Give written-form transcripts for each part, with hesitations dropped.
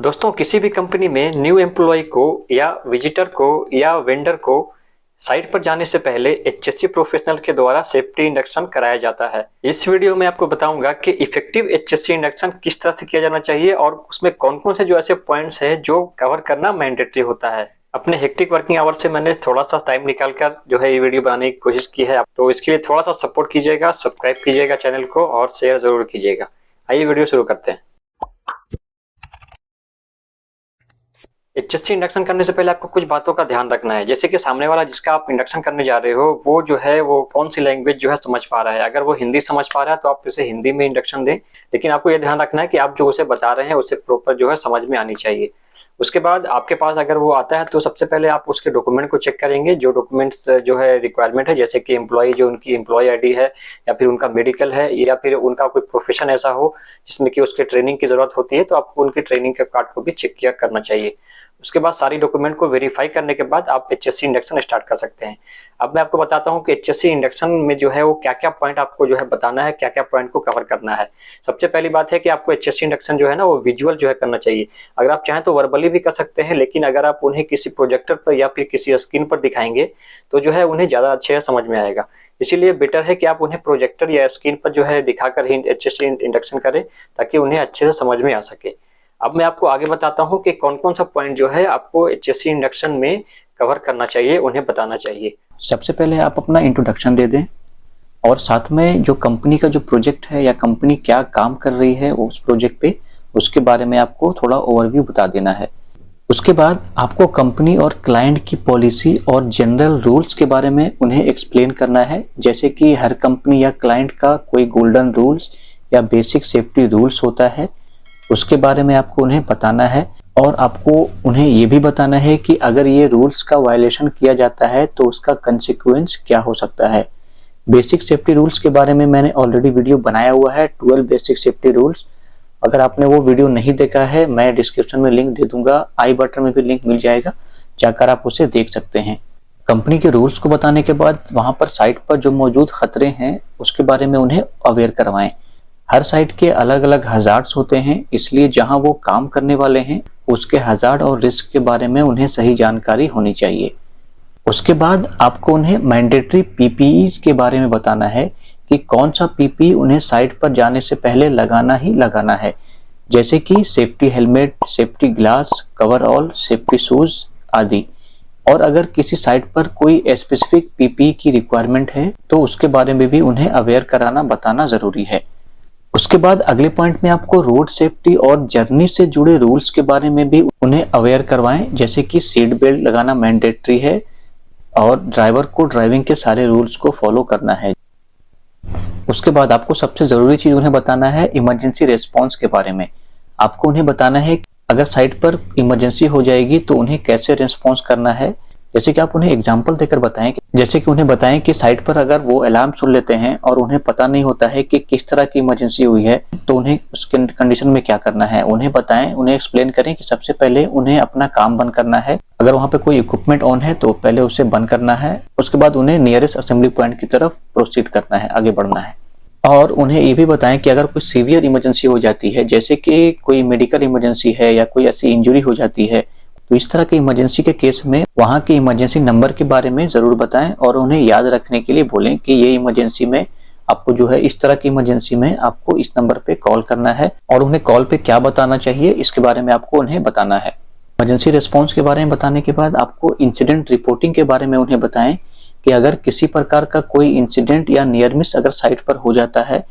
दोस्तों, किसी भी कंपनी में न्यू एम्प्लॉय को या विजिटर को या वेंडर को साइट पर जाने से पहले एचएससी प्रोफेशनल के द्वारा सेफ्टी इंडक्शन कराया जाता है। इस वीडियो में आपको बताऊंगा कि इफेक्टिव एचएससी इंडक्शन किस तरह से किया जाना चाहिए और उसमें कौन कौन से जो ऐसे पॉइंट्स हैं जो कवर करना मैंडेटरी होता है। अपने हेक्टिक वर्किंग आवर से मैंने थोड़ा सा टाइम निकालकर जो है ये वीडियो बनाने की कोशिश की है, तो इसके लिए थोड़ा सा सपोर्ट कीजिएगा, सब्सक्राइब कीजिएगा चैनल को और शेयर जरूर कीजिएगा। आइए वीडियो शुरू करते हैं। एचएससी इंडक्शन करने से पहले आपको कुछ बातों का ध्यान रखना है, जैसे कि सामने वाला जिसका आप इंडक्शन करने जा रहे हो वो जो है वो कौन सी लैंग्वेज जो है समझ पा रहा है। अगर वो हिंदी समझ पा रहा है तो आप उसे हिंदी में इंडक्शन दें, लेकिन आपको ये ध्यान रखना है कि आप जो उसे बता रहे हैं उसे प्रॉपर जो है समझ में आनी चाहिए। उसके बाद आपके पास अगर वो आता है तो सबसे पहले आप उसके डॉक्यूमेंट को चेक करेंगे, जो डॉक्यूमेंट्स जो है रिक्वायरमेंट है, जैसे कि एम्प्लॉय जो उनकी एम्प्लॉय आईडी है या फिर उनका मेडिकल है या फिर उनका कोई प्रोफेशन ऐसा हो जिसमें कि उसके ट्रेनिंग की जरूरत होती है, तो आपको उनके ट्रेनिंग के कार्ड को भी चेक किया करना चाहिए। उसके बाद सारी डॉक्यूमेंट को वेरीफाई करने के बाद आप एचएससी इंडक्शन स्टार्ट कर सकते हैं। अब मैं आपको बताता हूं कि एचएससी इंडक्शन में जो है वो क्या क्या पॉइंट आपको जो है बताना है, क्या क्या पॉइंट को कवर करना है। सबसे पहली बात है कि आपको एचएससी इंडक्शन जो है ना वो विजुअल जो है करना चाहिए। अगर आप चाहें तो वर्बली भी कर सकते हैं, लेकिन अगर आप उन्हें किसी प्रोजेक्टर पर या फिर किसी स्क्रीन पर दिखाएंगे तो जो है उन्हें ज्यादा अच्छे से समझ में आएगा। इसीलिए बेटर है कि आप उन्हें प्रोजेक्टर या स्क्रीन पर जो है दिखाकर ही एचएससी इंडक्शन करें, ताकि उन्हें अच्छे से समझ में आ सके। अब मैं आपको आगे बताता हूं कि कौन कौन सा पॉइंट जो है आपको एचएससी इंडक्शन में कवर करना चाहिए, उन्हें बताना चाहिए। सबसे पहले आप अपना इंट्रोडक्शन दे दें और साथ में जो कंपनी का जो प्रोजेक्ट है या कंपनी क्या काम कर रही है उस प्रोजेक्ट पे, उसके बारे में आपको थोड़ा ओवरव्यू बता देना है। उसके बाद आपको कंपनी और क्लाइंट की पॉलिसी और जनरल रूल्स के बारे में उन्हें एक्सप्लेन करना है, जैसे कि हर कंपनी या क्लाइंट का कोई गोल्डन रूल्स या बेसिक सेफ्टी रूल्स होता है, उसके बारे में आपको उन्हें बताना है। और आपको उन्हें ये भी बताना है कि अगर ये रूल्स का वायलेशन किया जाता है तो उसका कंसिक्वेंस क्या हो सकता है। बेसिक सेफ्टी रूल्स के बारे में मैंने ऑलरेडी वीडियो बनाया हुआ है, 12 बेसिक सेफ्टी रूल्स। अगर आपने वो वीडियो नहीं देखा है, मैं डिस्क्रिप्शन में लिंक दे दूंगा, आई बटन में भी लिंक मिल जाएगा, जाकर आप उसे देख सकते हैं। कंपनी के रूल्स को बताने के बाद वहां पर साइट पर जो मौजूद खतरे हैं उसके बारे में उन्हें अवेयर करवाएं। हर साइट के अलग अलग हजार्ड्स होते हैं, इसलिए जहां वो काम करने वाले हैं उसके हजार्ड और रिस्क के बारे में उन्हें सही जानकारी होनी चाहिए। उसके बाद आपको उन्हें मैंडेटरी पीपीईज के बारे में बताना है कि कौन सा पीपीई उन्हें साइट पर जाने से पहले लगाना ही लगाना है, जैसे कि safety helmet, safety glass, coverall, safety shoes आदि। और अगर किसी साइट पर कोई स्पेसिफिक पीपीई की रिक्वायरमेंट है तो उसके बारे में भी उन्हें अवेयर कराना बताना जरूरी है। उसके बाद अगले पॉइंट में आपको रोड सेफ्टी और जर्नी से जुड़े रूल्स के बारे में भी उन्हें अवेयर करवाएं, जैसे कि सीट बेल्ट लगाना मैंडेटरी है और ड्राइवर को ड्राइविंग के सारे रूल्स को फॉलो करना है। उसके बाद आपको सबसे जरूरी चीज उन्हें बताना है इमरजेंसी रेस्पॉन्स के बारे में। आपको उन्हें बताना है कि अगर साइट पर इमरजेंसी हो जाएगी तो उन्हें कैसे रेस्पॉन्स करना है, जैसे कि आप उन्हें एग्जाम्पल देकर बताएं, जैसे कि उन्हें बताएं कि साइट पर अगर वो अलार्म सुन लेते हैं और उन्हें पता नहीं होता है कि किस तरह की इमरजेंसी हुई है तो उन्हें उस कंडीशन में क्या करना है। उन्हें बताएं, उन्हें एक्सप्लेन करें कि सबसे पहले उन्हें अपना काम बंद करना है। अगर वहां पे कोई इक्विपमेंट ऑन है तो पहले उसे बंद करना है। उसके बाद उन्हें नियरेस्ट असेंबली पॉइंट की तरफ प्रोसीड करना है, आगे बढ़ना है। और उन्हें ये भी बताएं कि अगर कोई सीवियर इमरजेंसी हो जाती है, जैसे कि कोई मेडिकल इमरजेंसी है या कोई ऐसी इंजरी हो जाती है, तो इस तरह के इमरजेंसी के केस में वहां के इमरजेंसी नंबर के बारे में जरूर बताएं और उन्हें याद रखने के लिए बोलें कि ये इमरजेंसी में आपको जो है इस तरह की इमरजेंसी में आपको इस नंबर पे कॉल करना है। और उन्हें कॉल पे क्या बताना चाहिए इसके बारे में आपको उन्हें बताना है। इमरजेंसी रिस्पॉन्स के बारे में बताने के बाद आपको इंसिडेंट रिपोर्टिंग के बारे में उन्हें बताएं कि अगर किसी प्रकार का कोई इंसिडेंट या नियर मिस अगर साइट पर हो जाता है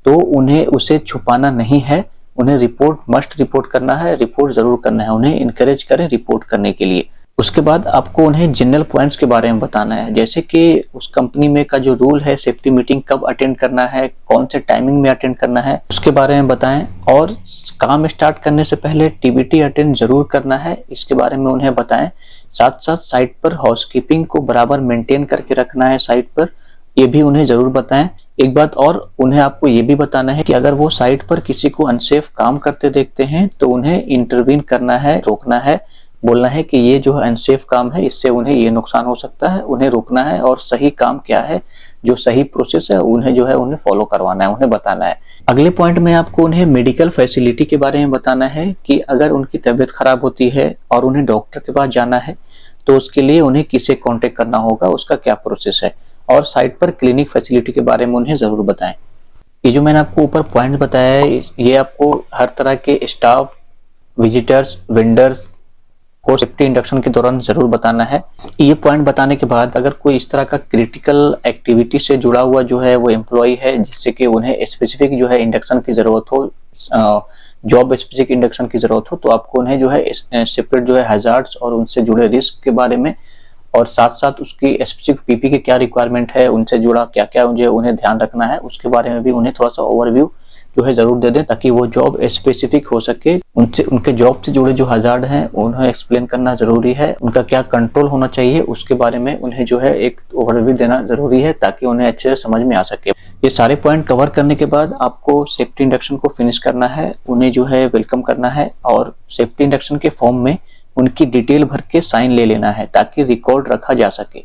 तो उन्हें उसे छुपाना नहीं है, उन्हें मस्ट रिपोर्ट करना है, रिपोर्ट जरूर करना है। उन्हें इनकरेज करें रिपोर्ट करने के लिए। उसके बाद आपको उन्हें जनरल पॉइंट्स के बारे में बताना है, जैसे कि उस कंपनी में का जो रूल है सेफ्टी मीटिंग कब अटेंड करना है, कौन से टाइमिंग में अटेंड करना है, उसके बारे में बताएं। और काम स्टार्ट करने से पहले टीबीटी अटेंड जरूर करना है, इसके बारे में उन्हें बताएं। साथ साथ साइट पर हाउसकीपिंग को बराबर मेंटेन करके रखना है साइट पर, ये भी उन्हें जरूर बताएं। एक बात और, उन्हें आपको ये भी बताना है कि अगर वो साइट पर किसी को अनसेफ काम करते देखते हैं तो उन्हें इंटरवीन करना है, रोकना है। बोलना है कि ये जो अनसेफ काम है, इससे उन्हें ये नुकसान हो सकता है, उन्हें रोकना है, और सही काम क्या है, जो सही प्रोसेस है उन्हें जो है उन्हें फॉलो करवाना है, उन्हें बताना है। अगले पॉइंट में आपको उन्हें मेडिकल फैसिलिटी के बारे में बताना है कि अगर उनकी तबीयत खराब होती है और उन्हें डॉक्टर के पास जाना है तो उसके लिए उन्हें किसे कांटेक्ट करना होगा, उसका क्या प्रोसेस है, और साइट पर क्लिनिक फैसिलिटी के बारे में उन्हें जरूर बताएं। ये जो मैंने आपको ऊपर पॉइंट बताया है, ये आपको हर तरह के स्टाफ, विजिटर्स, वेंडर्स को सेफ्टी इंडक्शन के दौरान जरूर बताना है। ये पॉइंट बताने के बाद अगर कोई इस तरह का क्रिटिकल एक्टिविटी से जुड़ा हुआ जो है वो एम्प्लॉय है, जिससे कि उन्हें स्पेसिफिक जो है इंडक्शन की जरूरत हो, जॉब स्पेसिफिक इंडक्शन की जरूरत हो, तो आपको उन्हें जो है सेपरेट जो है हैजार्ड्स और उनसे जुड़े रिस्क के बारे में, और साथ साथ उसकी स्पेसिफिक पीपी की क्या रिक्वायरमेंट है, उनसे जुड़ा क्या क्या उन्हें ध्यान रखना है, उसके बारे में भी उन्हें थोड़ा सा ओवरव्यू जो है जरूर दे दें, ताकि वो जॉब स्पेसिफिक हो सके। उनसे उनके जॉब से जुड़े जो हजार्ड हैं उन्हें एक्सप्लेन करना जरूरी है, उनका क्या कंट्रोल होना चाहिए उसके बारे में उन्हें जो है एक ओवरव्यू देना जरूरी है, ताकि उन्हें अच्छे से समझ में आ सके। ये सारे पॉइंट कवर करने के बाद आपको सेफ्टी इंडक्शन को फिनिश करना है, उन्हें जो है वेलकम करना है, और सेफ्टी इंडक्शन के फॉर्म में उनकी डिटेल भर के साइन ले लेना है, ताकि रिकॉर्ड रखा जा सके।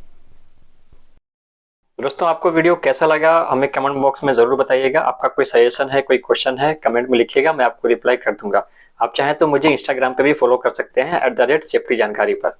दोस्तों, आपको वीडियो कैसा लगा हमें कमेंट बॉक्स में जरूर बताइएगा। आपका कोई सजेशन है, कोई क्वेश्चन है, कमेंट में लिखिएगा, मैं आपको रिप्लाई कर दूंगा। आप चाहें तो मुझे इंस्टाग्राम पे भी फॉलो कर सकते हैं @सेफ्टी जानकारी पर।